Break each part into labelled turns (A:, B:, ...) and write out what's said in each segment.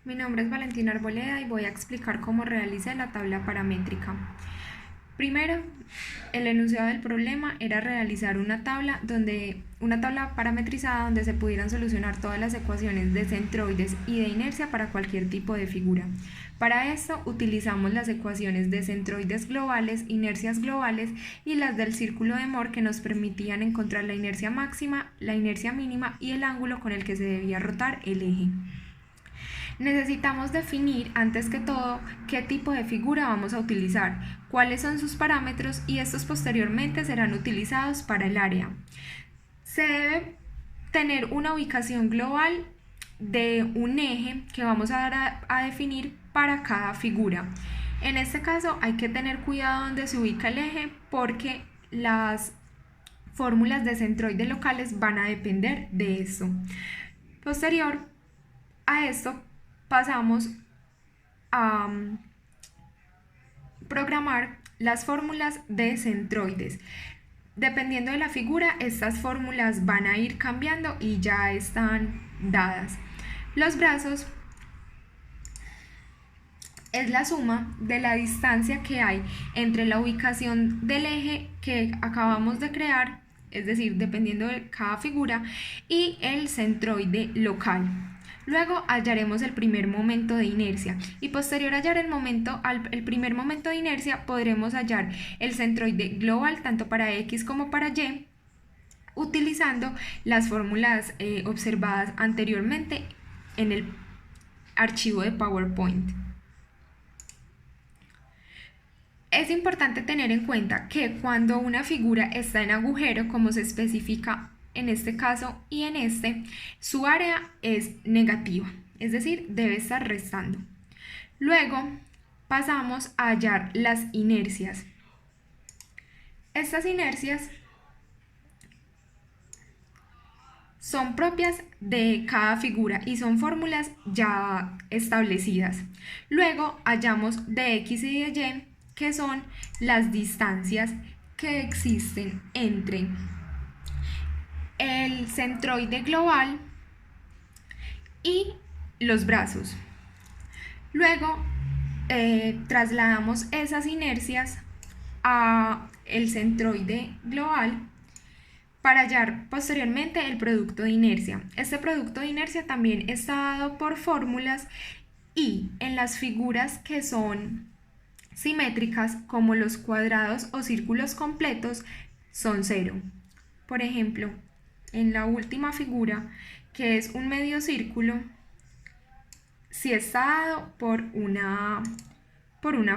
A: Mi nombre es Valentina Arboleda y voy a explicar cómo realicé la tabla paramétrica. Primero, el enunciado del problema era realizar una tabla parametrizada donde se pudieran solucionar todas las ecuaciones de centroides y de inercia para cualquier tipo de figura. Para esto utilizamos las ecuaciones de centroides globales, inercias globales y las del círculo de Moore que nos permitían encontrar la inercia máxima, la inercia mínima y el ángulo con el que se debía rotar el eje. Necesitamos definir antes que todo qué tipo de figura vamos a utilizar, cuáles son sus parámetros y estos posteriormente serán utilizados para el área. Se debe tener una ubicación global de un eje que vamos a dar a definir para cada figura. En este caso hay que tener cuidado donde se ubica el eje porque las fórmulas de centroides locales van a depender de eso. Posterior a esto pasamos a programar las fórmulas de centroides. Dependiendo de la figura, estas fórmulas van a ir cambiando y ya están dadas. Los brazos es la suma de la distancia que hay entre la ubicación del eje que acabamos de crear, es decir, dependiendo de cada figura, y el centroide local. Luego hallaremos el primer momento de inercia y posterior a hallar el primer momento de inercia podremos hallar el centroide global tanto para X como para Y utilizando las fórmulas observadas anteriormente en el archivo de PowerPoint. Es importante tener en cuenta que cuando una figura está en agujero, como se especifica en este caso y en este, su área es negativa, es decir, debe estar restando. Luego pasamos a hallar las inercias. Estas inercias son propias de cada figura y son fórmulas ya establecidas. Luego hallamos de X y de Y, que son las distancias que existen entre el centroide global y los brazos. Luego trasladamos esas inercias a el centroide global para hallar posteriormente el producto de inercia. Este producto de inercia también está dado por fórmulas y en las figuras que son simétricas como los cuadrados o círculos completos son 0. Por ejemplo, en la última figura, que es un medio círculo, sí está dado por una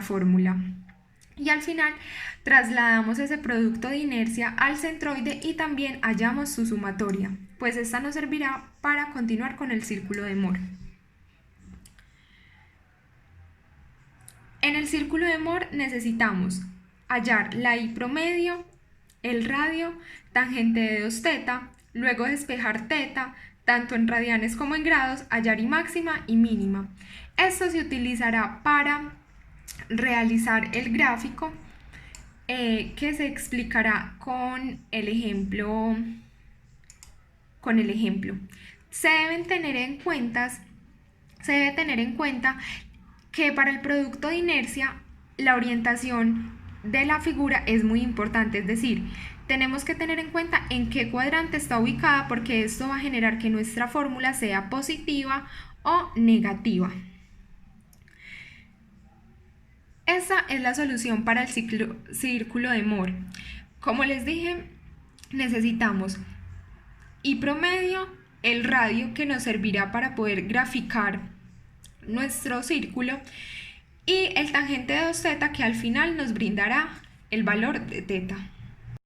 A: fórmula. Y al final trasladamos ese producto de inercia al centroide y también hallamos su sumatoria, pues esta nos servirá para continuar con el círculo de Moore. En el círculo de Moore necesitamos hallar la I promedio, el radio, tangente de 2θ, luego despejar θ, tanto en radianes como en grados, hallar I máxima y mínima. Esto se utilizará para realizar el gráfico que se explicará con el ejemplo. Se debe tener en cuenta que para el producto de inercia la orientación de la figura es muy importante, es decir, tenemos que tener en cuenta en qué cuadrante está ubicada porque esto va a generar que nuestra fórmula sea positiva o negativa. Esa es la solución para el círculo de Moore. Como les dije, necesitamos I promedio, el radio que nos servirá para poder graficar nuestro círculo y el tangente de 2θ que al final nos brindará el valor de θ.